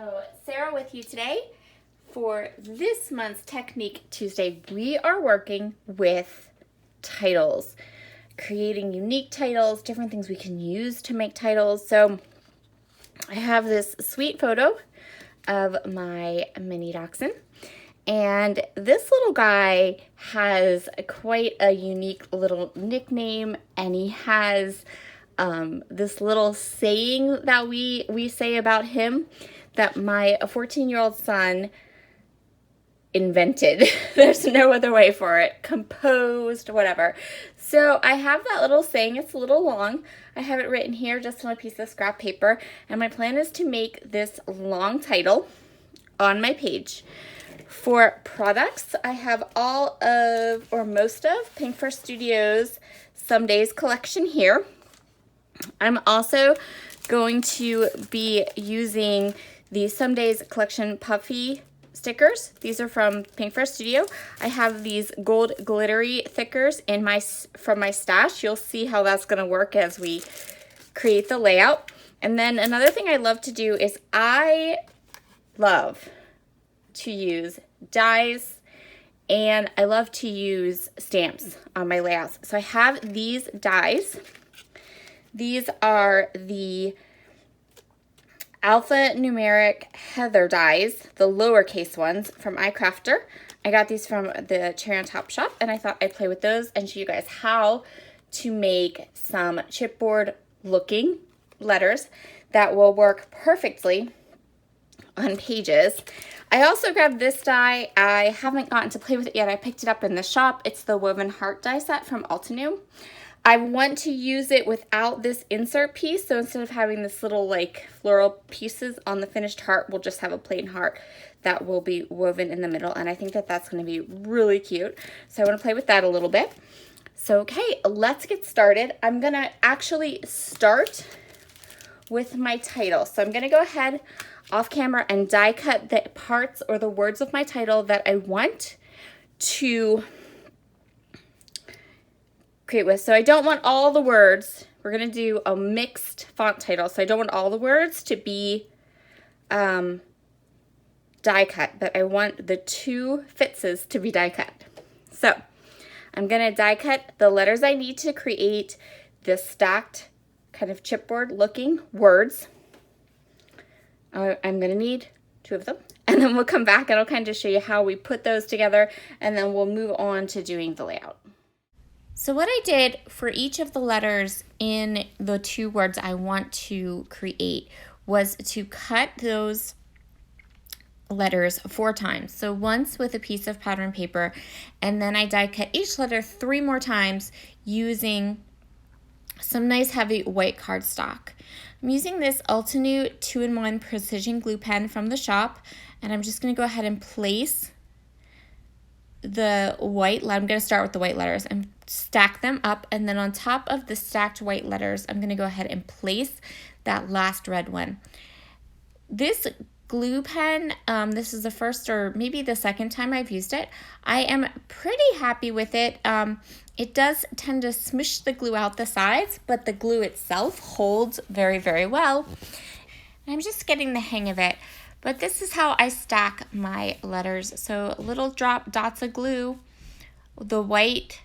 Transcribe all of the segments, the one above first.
So, Sarah with you today. For this month's Technique Tuesday, we are working with titles, creating unique titles, different things we can use to make titles. So, I have this sweet photo of my mini dachshund, and this little guy has quite a unique little nickname, and he has this little saying that we say about him that my 14-year-old son invented. There's no other way for it. Composed, whatever. So I have that little saying. It's a little long. I have it written here just on a piece of scrap paper. And my plan is to make this long title on my page. For products, I have all of, or most of, Pink First Studios Some Days collection here. I'm also going to be using the Some Days collection puffy stickers. These are from Pink First Studio. I have these gold glittery thickers in from my stash. You'll see how that's going to work as we create the layout. And then another thing I love to do is I love to use dies and I love to use stamps on my layouts. So I have these dies. These are the alphanumeric Heather dies, the lowercase ones from iCrafter. I got these from the Cherry on Top shop, and I thought I'd play with those and show you guys how to make some chipboard looking letters that will work perfectly on pages. I also grabbed this die. I haven't gotten to play with it yet. I picked it up in the shop. It's the Woven Heart die set from Altenew. I want to use it without this insert piece, so instead of having this little like floral pieces on the finished heart, we'll just have a plain heart that will be woven in the middle, and I think that that's going to be really cute. So I want to play with that a little bit. So okay, let's get started. I'm going to actually start with my title. So I'm going to go ahead off camera and die cut the parts or the words of my title that I want to create with. So I don't want all the words. We're going to do a mixed font title. So I don't want all the words to be die cut, but I want the two Fitzes to be die cut. So I'm going to die cut the letters I need to create this stacked kind of chipboard looking words. I'm going to need two of them, and then we'll come back and I'll kind of show you how we put those together, and then we'll move on to doing the layout. So what I did for each of the letters in the two words I want to create was to cut those letters 4 times. So once with a piece of pattern paper, and then I die cut each letter 3 more times using some nice heavy white cardstock. I'm using this Altenew 2-in-1 precision glue pen from the shop, and I'm just going to go ahead and place the white, I'm going to start with the white letters and stack them up, and then on top of the stacked white letters, I'm going to go ahead and place that last red one. This glue pen, this is the first or maybe the second time I've used it. I am pretty happy with it. It does tend to smush the glue out the sides, but the glue itself holds very, very well. And I'm just getting the hang of it. But this is how I stack my letters. So little dots of glue, the white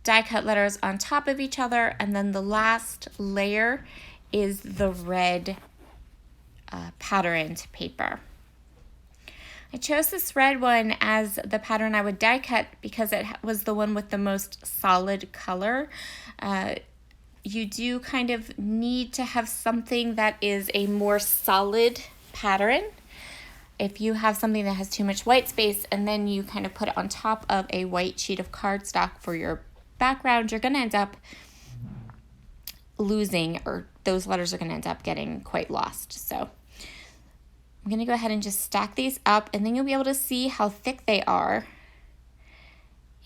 die cut letters on top of each other, and then the last layer is the red patterned paper. I chose this red one as the pattern I would die cut because it was the one with the most solid color. You do kind of need to have something that is a more solid pattern. If you have something that has too much white space and then you kind of put it on top of a white sheet of cardstock for your background, you're going to end up losing, or those letters are going to end up getting quite lost. So I'm going to go ahead and just stack these up, and then you'll be able to see how thick they are.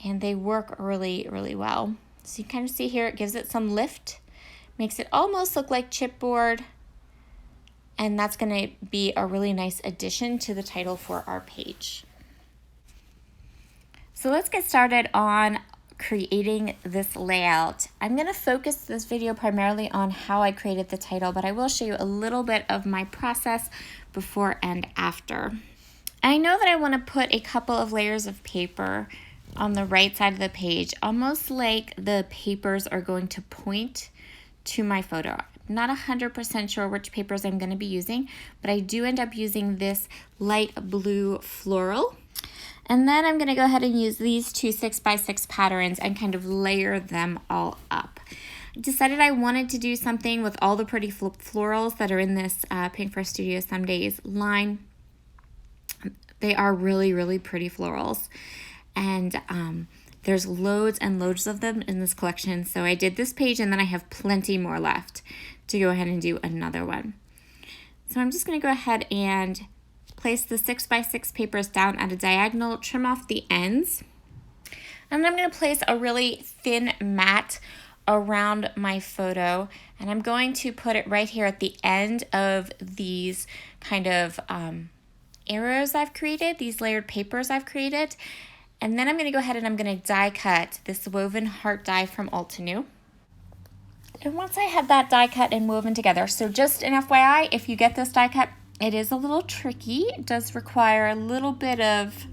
And they work really, really well. So you kind of see here, it gives it some lift, makes it almost look like chipboard. And that's going to be a really nice addition to the title for our page. So let's get started on creating this layout. I'm going to focus this video primarily on how I created the title, but I will show you a little bit of my process before and after. I know that I want to put a couple of layers of paper on the right side of the page, almost like the papers are going to point to my photo. Not 100% sure which papers I'm going to be using, but I do end up using this light blue floral. And then I'm going to go ahead and use these two 6x6 patterns and kind of layer them all up. I decided I wanted to do something with all the pretty florals that are in this Pink for Studio Some Days line. They are really, really pretty florals. And there's loads and loads of them in this collection. So I did this page and then I have plenty more left to go ahead and do another one. So I'm just going to go ahead and place the 6x6 papers down at a diagonal, trim off the ends. And then I'm going to place a really thin mat around my photo. And I'm going to put it right here at the end of these kind of arrows I've created, these layered papers I've created. And then I'm going to go ahead and I'm going to die cut this woven heart die from Altenew. And once I have that die cut and woven together, so just an FYI, if you get this die cut, it is a little tricky. It does require a little bit of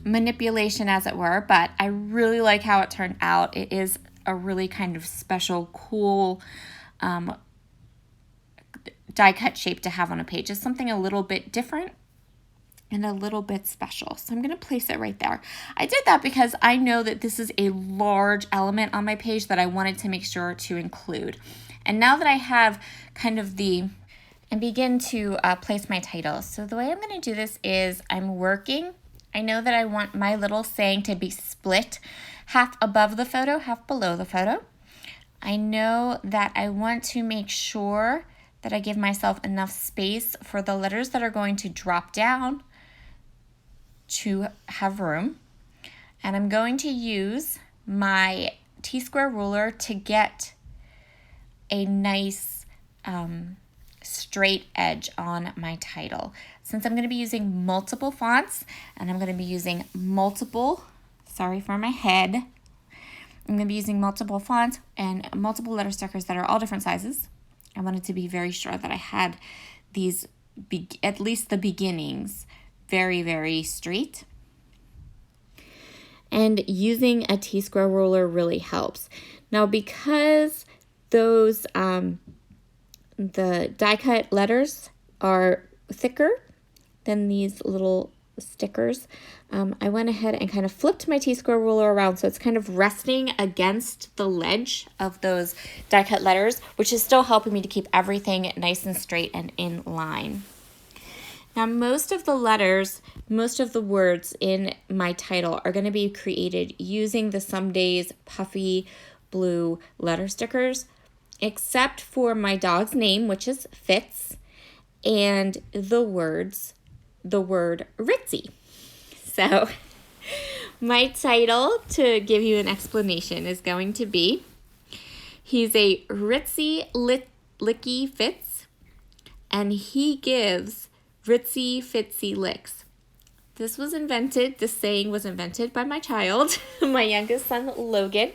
manipulation, as it were, but I really like how it turned out. It is a really kind of special, cool die cut shape to have on a page. It's something a little bit different and a little bit special. So I'm going to place it right there. I did that because I know that this is a large element on my page that I wanted to make sure to include. And now that I have kind of and begin to place my title. So the way I'm going to do this is I'm working. I know that I want my little saying to be split half above the photo, half below the photo. I know that I want to make sure that I give myself enough space for the letters that are going to drop down to have room. And I'm going to use my T-square ruler to get a nice straight edge on my title. Since I'm going to be using multiple fonts and I'm going to be using multiple, sorry for my head, I'm going to be using multiple fonts and multiple letter stickers that are all different sizes. I wanted to be very sure that I had these, at least the beginnings, very, very straight. And using a T-square ruler really helps. Now, because those the die cut letters are thicker than these little stickers, I went ahead and kind of flipped my T-square ruler around so it's kind of resting against the ledge of those die cut letters, which is still helping me to keep everything nice and straight and in line. Now, most of the letters, most of the words in my title are going to be created using the Some Days puffy blue letter stickers, except for my dog's name, which is Fitz, and the word Ritzy. So my title, to give you an explanation, is going to be, he's a ritzy licky Fitz, and he gives ritzy fitzy licks. This saying was invented by my child, my youngest son, Logan.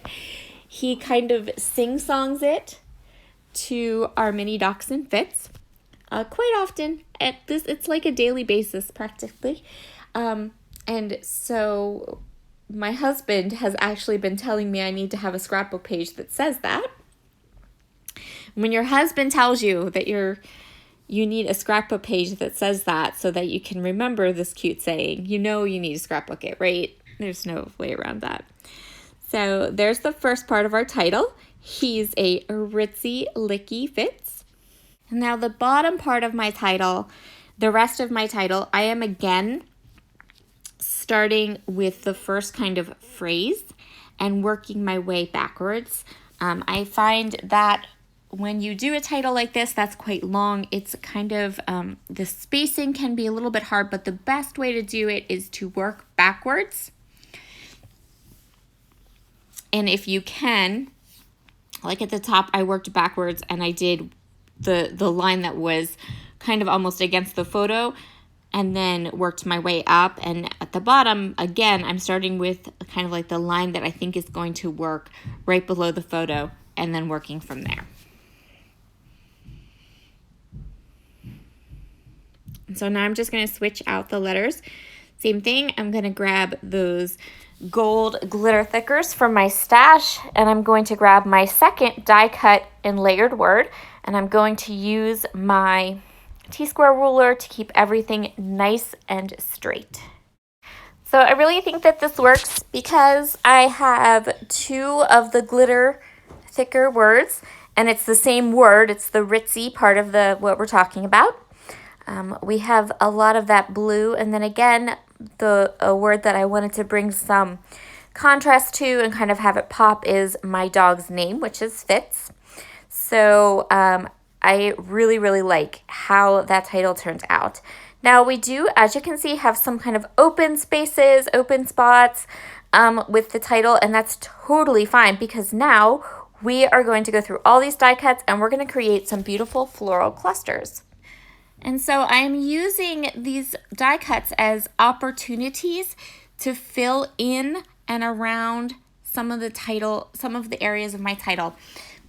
He kind of sing-songs it to our mini dachshund, Fitz, quite often. It's like a daily basis, practically. And so my husband has actually been telling me I need to have a scrapbook page that says that. When your husband tells you that you need a scrapbook page that says that so that you can remember this cute saying, you know you need to scrapbook it, right? There's no way around that. So there's the first part of our title. He's a ritzy licky Fitz. Now the bottom part of my title, the rest of my title, I am again starting with the first kind of phrase and working my way backwards. I find that when you do a title like this, that's quite long. It's kind of, the spacing can be a little bit hard, but the best way to do it is to work backwards. And if you can, like at the top, I worked backwards and I did the line that was kind of almost against the photo. and then worked my way up. And at the bottom, again, I'm starting with kind of like the line that I think is going to work right below the photo, and then working from there. So now I'm just going to switch out the letters. Same thing, I'm going to grab those gold glitter thickers from my stash, and I'm going to grab my second die cut and layered word, and I'm going to use my T-square ruler to keep everything nice and straight. So I really think that this works because I have two of the glitter thicker words, and it's the same word. It's the ritzy part of what we're talking about. We have a lot of that blue, and then again, a word that I wanted to bring some contrast to and kind of have it pop is my dog's name, which is Fitz. So I really, really like how that title turned out. Now we do, as you can see, have some kind of open spaces, open spots with the title, and that's totally fine because now we are going to go through all these die cuts and we're going to create some beautiful floral clusters. And so I'm using these die cuts as opportunities to fill in and around some of the areas of my title.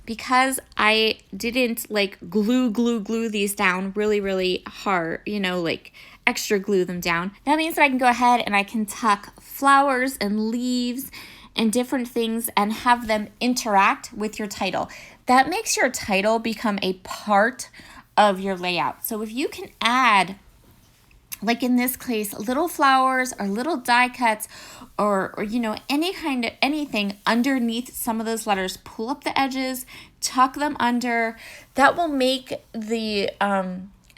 Because I didn't like glue these down really, really hard, like extra glue them down. That means that I can go ahead and I can tuck flowers and leaves and different things and have them interact with your title. That makes your title become a part of your layout. So if you can add, like in this case, little flowers or little die cuts or anything underneath some of those letters, pull up the edges, tuck them under, that will make the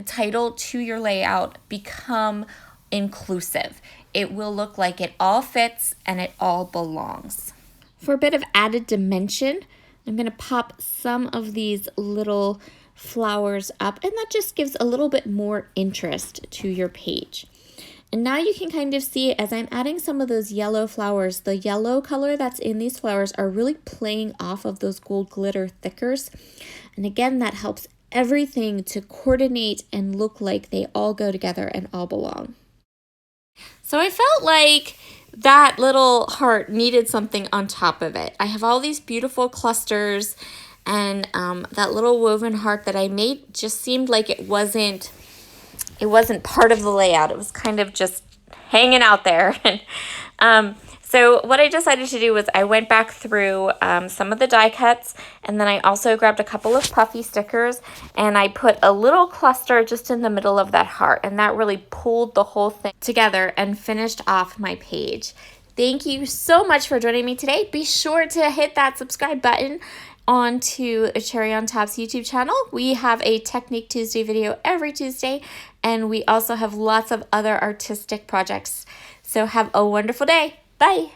title to your layout become inclusive. It will look like it all fits and it all belongs. For a bit of added dimension, I'm going to pop some of these little flowers up, and that just gives a little bit more interest to your page. And now you can kind of see as I'm adding some of those yellow flowers, the yellow color that's in these flowers are really playing off of those gold glitter thickers. And again, that helps everything to coordinate and look like they all go together and all belong. So I felt like that little heart needed something on top of it. I have all these beautiful clusters, and that little woven heart that I made just seemed like it wasn't part of the layout. It was kind of just hanging out there. So what I decided to do was I went back through some of the die cuts, and then I also grabbed a couple of puffy stickers, and I put a little cluster just in the middle of that heart, and that really pulled the whole thing together and finished off my page. Thank you so much for joining me today. Be sure to hit that subscribe button onto a Cherry on Top's YouTube channel. We have a Technique Tuesday video every Tuesday, and we also have lots of other artistic projects. So have a wonderful day. Bye.